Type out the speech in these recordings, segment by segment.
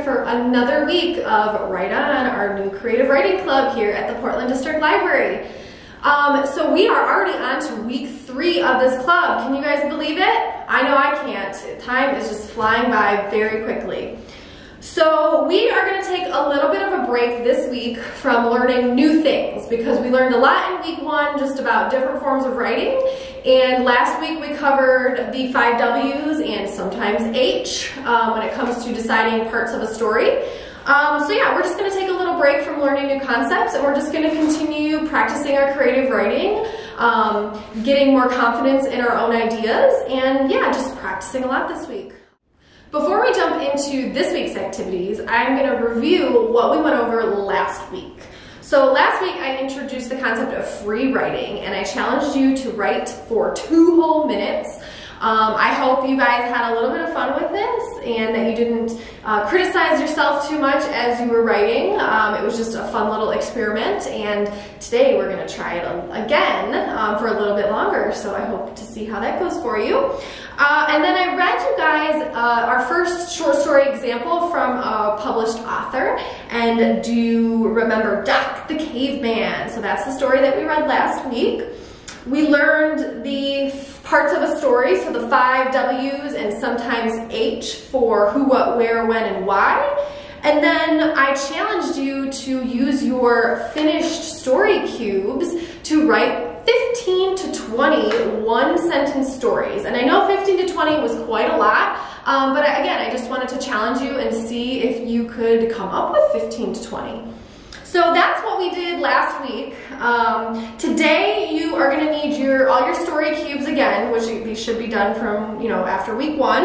for another week of Write On, our new creative writing club here at the Portland District Library. So we are already on to week 3 of this club. Can you guys believe it? I know I can't. Time is just flying by very quickly. So we are going to take a little bit of a break this week from learning new things because we learned a lot in week 1 just about different forms of writing. And last week we covered the 5 W's and sometimes H when it comes to deciding parts of a story. So yeah, we're just going to take a little break from learning new concepts and we're just going to continue practicing our creative writing, getting more confidence in our own ideas, and yeah, just practicing a lot this week. Before we jump into this week's activities, I'm going to review what we went over last week. So last week I introduced the concept of free writing and I challenged you to write for 2 whole minutes. I hope you guys had a little bit of fun with this and that you didn't criticize yourself too much as you were writing. It was just a fun little experiment, and today we're going to try it again for a little bit longer, so I hope to see how that goes for you. And then I read you guys our first short story example from a published author, and do you remember Doc the Caveman? So that's the story that we read last week. We learned the parts of a story, so the 5 W's and sometimes H for who, what, where, when, and why. And then I challenged you to use your finished story cubes to write 15 to 20 one-sentence stories. And I know 15 to 20 was quite a lot, but again, I just wanted to challenge you and see if you could come up with 15 to 20. So that's what we did last week. Today you are going to need all your story cubes again, which these should be done from, after week 1.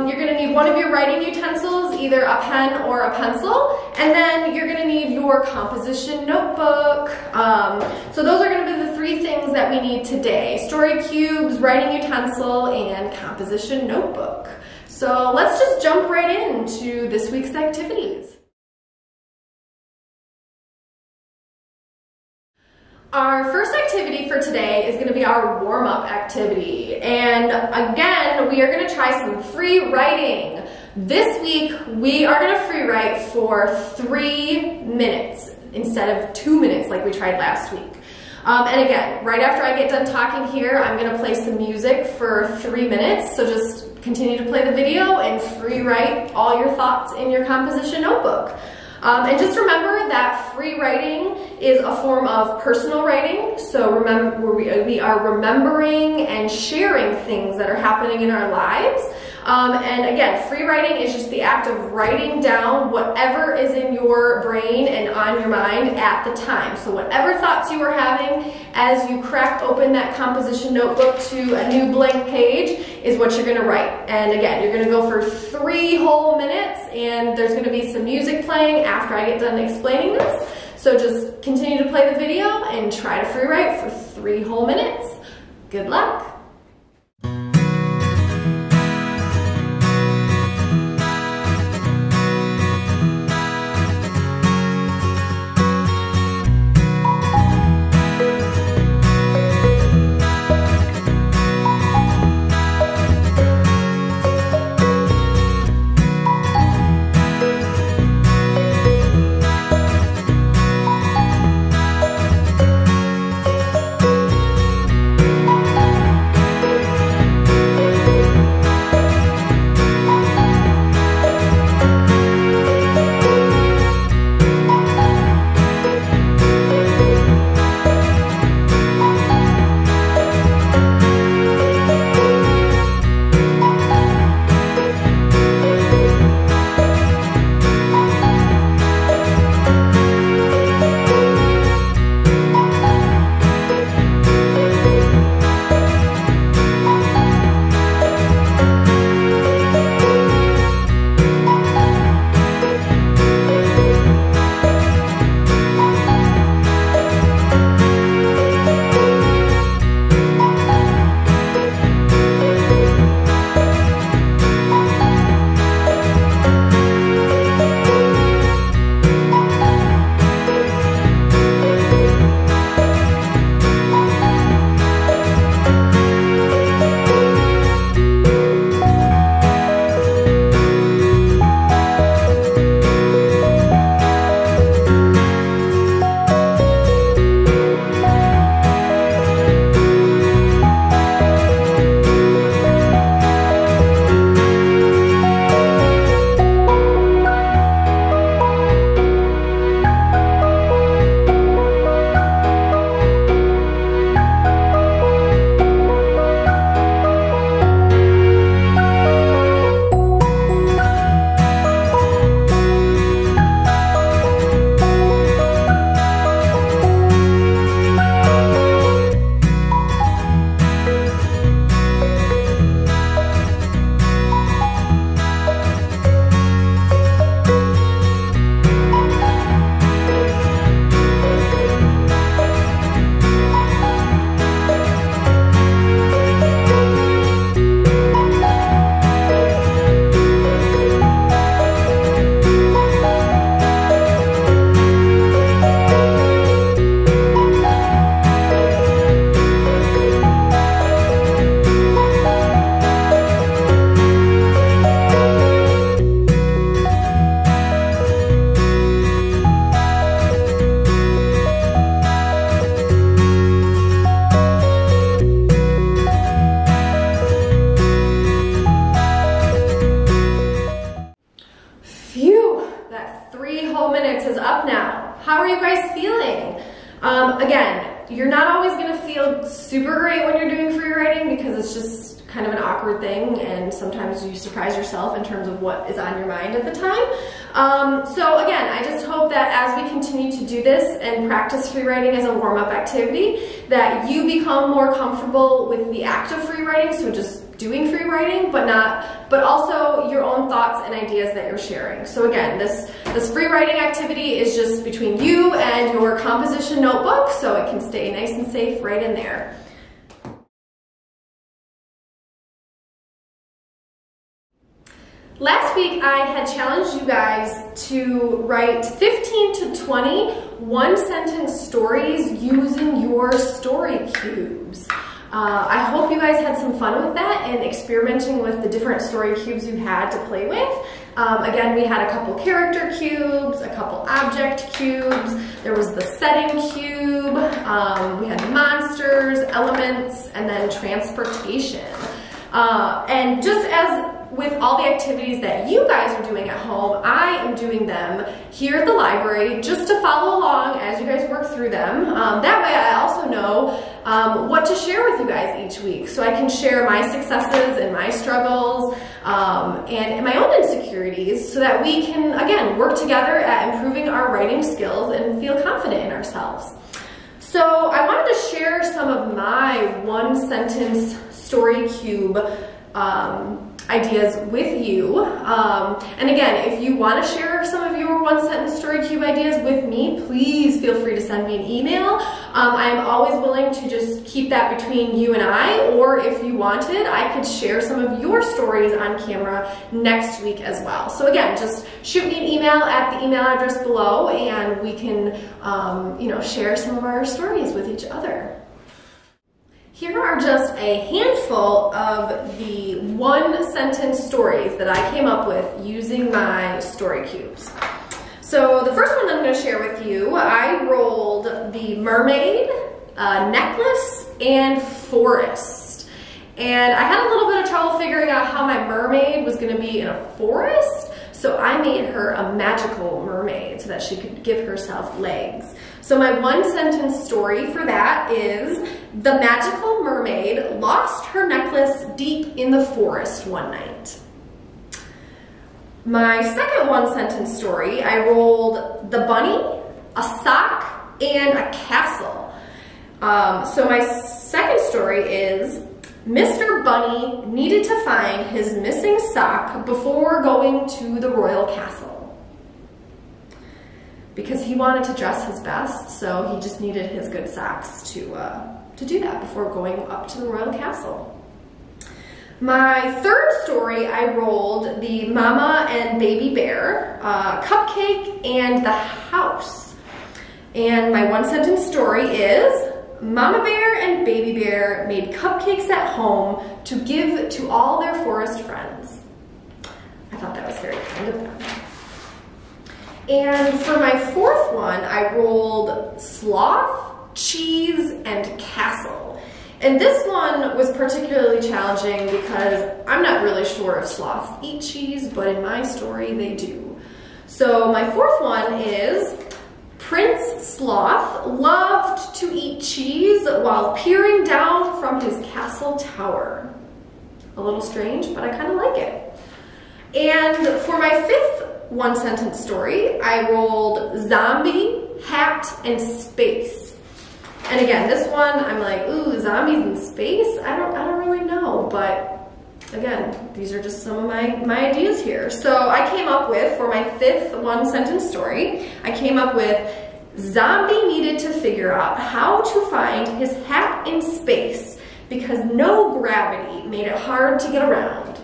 You're going to need one of your writing utensils, either a pen or a pencil, and then you're going to need your composition notebook. So those are going to be the 3 things that we need today: story cubes, writing utensil, and composition notebook. So let's just jump right into this week's activities. Our first activity for today is going to be our warm-up activity, and again we are going to try some free writing. This week we are going to free write for 3 minutes instead of 2 minutes like we tried last week. And again, right after I get done talking here, I'm going to play some music for 3 minutes, so just continue to play the video and free write all your thoughts in your composition notebook. And just remember that free writing is a form of personal writing, so remember, we are remembering and sharing things that are happening in our lives. And again, free writing is just the act of writing down whatever is in your brain and on your mind at the time. So whatever thoughts you are having as you crack open that composition notebook to a new blank page is what you're going to write. And again, you're going to go for 3 whole minutes, and there's going to be some music playing after I get done explaining this. So just continue to play the video and try to free write for 3 whole minutes. Good luck! Again, you're not always gonna feel super great when you're doing free writing because it's just kind of an awkward thing, and sometimes you surprise yourself in terms of what is on your mind at the time. So again, I just hope that as we continue to do this and practice free writing as a warm-up activity, that you become more comfortable with the act of free writing, so just doing free writing, but also your own thoughts and ideas that you're sharing. So again, this free writing activity is just between you and your composition notebook, so it can stay nice and safe right in there. Last week I had challenged you guys to write 15 to 20 one-sentence stories using your story cubes. I hope you guys had some fun with that and experimenting with the different story cubes you had to play with. Again, we had a couple character cubes, a couple object cubes, there was the setting cube, we had monsters, elements, and then transportation. And just as with all the activities that you guys are doing at home, I am doing them here at the library just to follow along as you guys work through them. That way I also know what to share with you guys each week, so I can share my successes and my struggles and my own insecurities, so that we can, again, work together at improving our writing skills and feel confident in ourselves. So I wanted to share some of my one-sentence story cube ideas with you. And again, if you want to share some of your one-sentence story cube ideas with me, please feel free to send me an email. I am always willing to just keep that between you and I, or if you wanted, I could share some of your stories on camera next week as well. So again, just shoot me an email at the email address below, and we can share some of our stories with each other. Here are just a handful of the one-sentence stories that I came up with using my story cubes. So the first one I'm going to share with you, I rolled the mermaid, necklace, and forest. And I had a little bit of trouble figuring out how my mermaid was going to be in a forest, so I made her a magical mermaid so that she could give herself legs. So my one-sentence story for that is: the magical mermaid lost her necklace deep in the forest one night. My second one-sentence story, I rolled the bunny, a sock, and a castle. So my second story is: Mr. Bunny needed to find his missing sock before going to the royal castle. Because he wanted to dress his best, so he just needed his good socks to do that before going up to the royal castle. My third story, I rolled the mama and baby bear, cupcake, and the house. And my one-sentence story is: Mama bear and baby bear made cupcakes at home to give to all their forest friends. I thought that was very kind of them. And for my fourth one, I rolled sloth, cheese, and castle. And this one was particularly challenging because I'm not really sure if sloths eat cheese, but in my story they do. So my fourth one is: Prince Sloth loved to eat cheese while peering down from his castle tower. A little strange, but I kind of like it. And for my fifth one-sentence story, I rolled zombie, hat, and space. And again, this one, I'm like, ooh, zombies in space? I don't really know, but again, these are just some of my ideas here. So I came up with, for my fifth one-sentence story, I came up with: zombie needed to figure out how to find his hat in space because no gravity made it hard to get around.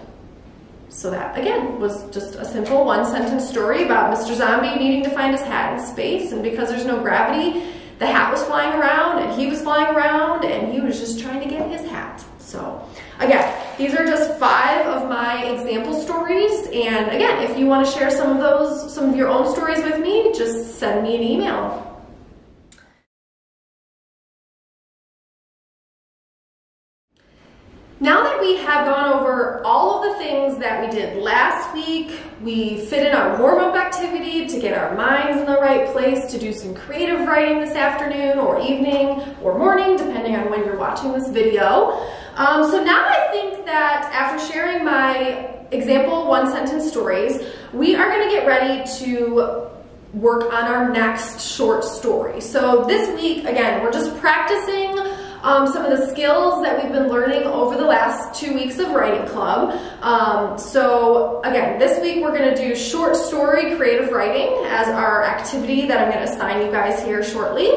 So that, again, was just a simple one-sentence story about Mr. Zombie needing to find his hat in space, and because there's no gravity, the hat was flying around, and he was flying around, and he was just trying to get his hat. So, again, these are just 5 of my example stories, and again, if you want to share some of your own stories with me, just send me an email. Now that we have gone over all of the things that we did last week. We fit in our warm-up activity to get our minds in the right place to do some creative writing this afternoon or evening or morning, depending on when you're watching this video. So now I think that after sharing my example one-sentence stories, we are going to get ready to work on our next short story. So this week, again, we're just practicing some of the skills that we've been learning over the last 2 weeks of writing club. So again, this week we're going to do short story creative writing as our activity that I'm going to assign you guys here shortly.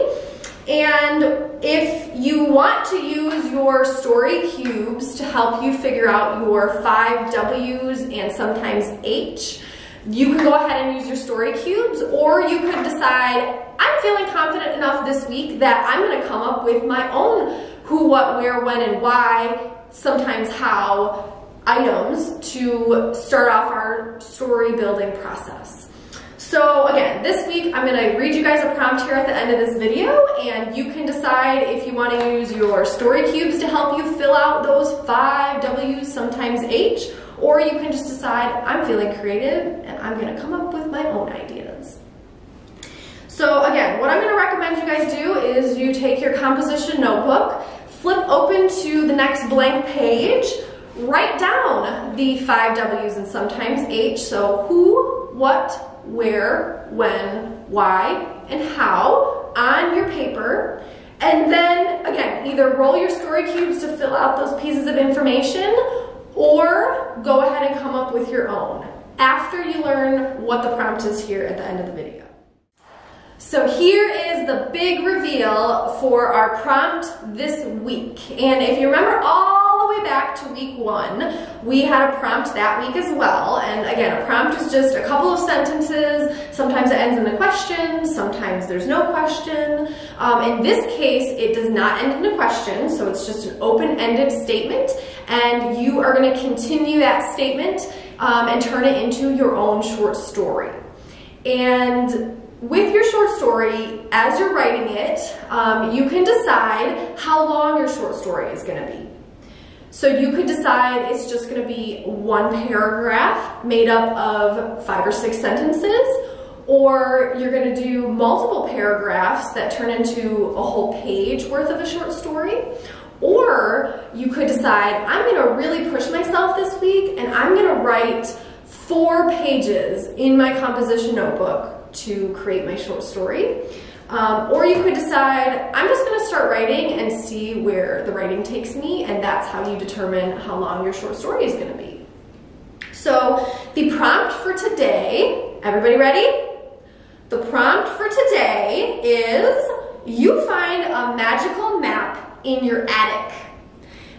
And if you want to use your story cubes to help you figure out your 5 W's and sometimes H, you can go ahead and use your story cubes, or you could decide, I'm feeling confident enough this week that I'm going to come up with my own who, what, where, when, and why, sometimes how items to start off our story building process. So again, this week I'm going to read you guys a prompt here at the end of this video, and you can decide if you want to use your story cubes to help you fill out those 5 W's, sometimes H, or you can just decide, I'm feeling creative and I'm going to come up with my own ideas. So again, what I'm going to recommend you guys do is you take your composition notebook, flip open to the next blank page, write down the 5 W's and sometimes H, so who, what, where, when, why, and how on your paper. And then again, either roll your story cubes to fill out those pieces of information, or go ahead and come up with your own after you learn what the prompt is here at the end of the video. So here is the big reveal for our prompt this week. And if you remember all the way back to week 1, we had a prompt that week as well. And again, a prompt is just a couple of sentences. Sometimes it ends in a question, sometimes there's no question. In this case, it does not end in a question, so it's just an open-ended statement. And you are going to continue that statement and turn it into your own short story. And with your short story, as you're writing it, you can decide how long your short story is going to be. So you could decide it's just going to be one paragraph made up of 5 or 6 sentences, or you're going to do multiple paragraphs that turn into a whole page worth of a short story. Or you could decide, I'm going to really push myself this week and I'm going to write 4 pages in my composition notebook to create my short story. Or you could decide, I'm just going to start writing and see where the writing takes me, and that's how you determine how long your short story is going to be. So the prompt for today, everybody ready? The prompt for today is you find a magical map in your attic.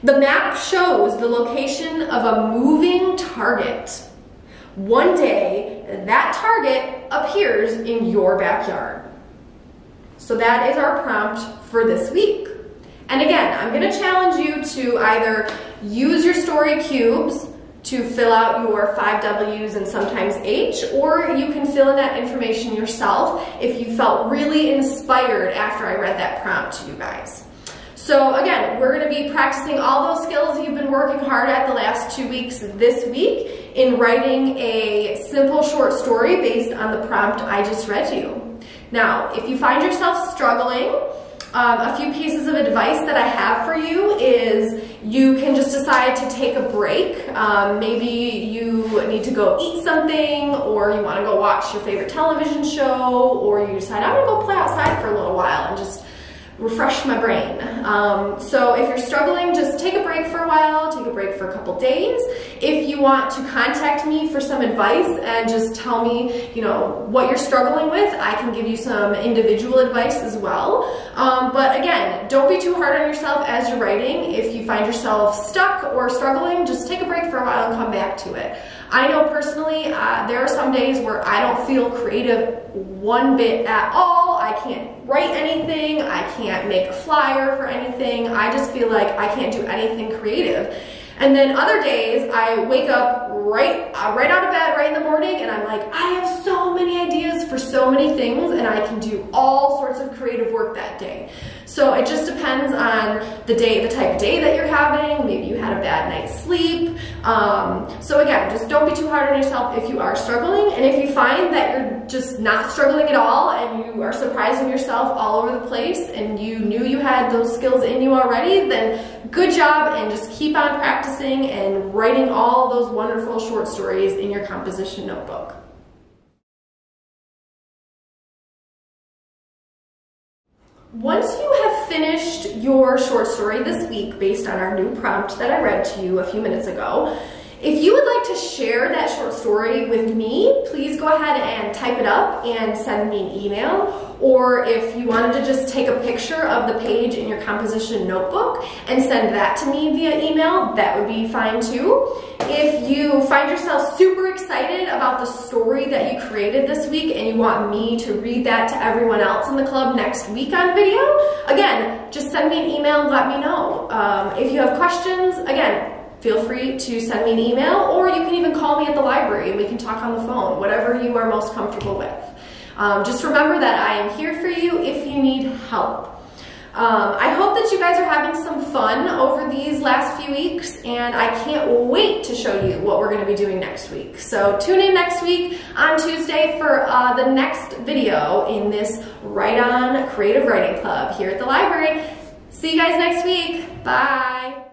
The map shows the location of a moving target. One day, that target appears in your backyard. So that is our prompt for this week. And again, I'm going to challenge you to either use your story cubes to fill out your 5 W's and sometimes H, or you can fill in that information yourself if you felt really inspired after I read that prompt to you guys. So again, we're going to be practicing all those skills you've been working hard at the last 2 weeks this week in writing a simple short story based on the prompt I just read to you. Now, if you find yourself struggling, a few pieces of advice that I have for you is you can just decide to take a break. Maybe you need to go eat something, or you want to go watch your favorite television show, or you decide, I'm going to go play outside for a little while and just refresh my brain. So if you're struggling, just take a break for a while, take a break for a couple days. If you want to contact me for some advice and just tell me, you know, what you're struggling with, I can give you some individual advice as well. But again, don't be too hard on yourself as you're writing. If you find yourself stuck or struggling, just take a break for a while and come back to it. I know personally, there are some days where I don't feel creative one bit at all. I can't write anything. I can't make a flyer for anything. I just feel like I can't do anything creative. And then other days, I wake up right out of bed right in the morning, and I'm like, I have so many ideas for so many things, and I can do all sorts of creative work that day. So it just depends on the day, the type of day that you're having. Maybe you had a bad night's sleep. So again, just don't be too hard on yourself if you are struggling. And if you find that you're just not struggling at all and you are surprising yourself all over the place and you knew you had those skills in you already, then good job, and just keep on practicing and writing all those wonderful short stories in your composition notebook. Once you have finished your short story this week based on our new prompt that I read to you a few minutes ago, if you would like to share that short story with me, please go ahead and type it up and send me an email. Or if you wanted to just take a picture of the page in your composition notebook and send that to me via email, that would be fine too. If you find yourself super excited about the story that you created this week and you want me to read that to everyone else in the club next week on video, again, just send me an email and let me know. If you have questions, again, feel free to send me an email, or you can even call me at the library and we can talk on the phone, whatever you are most comfortable with. Just remember that I am here for you if you need help. I hope that you guys are having some fun over these last few weeks, and I can't wait to show you what we're going to be doing next week. So tune in next week on Tuesday for the next video in this Write On Creative Writing Club here at the library. See you guys next week. Bye.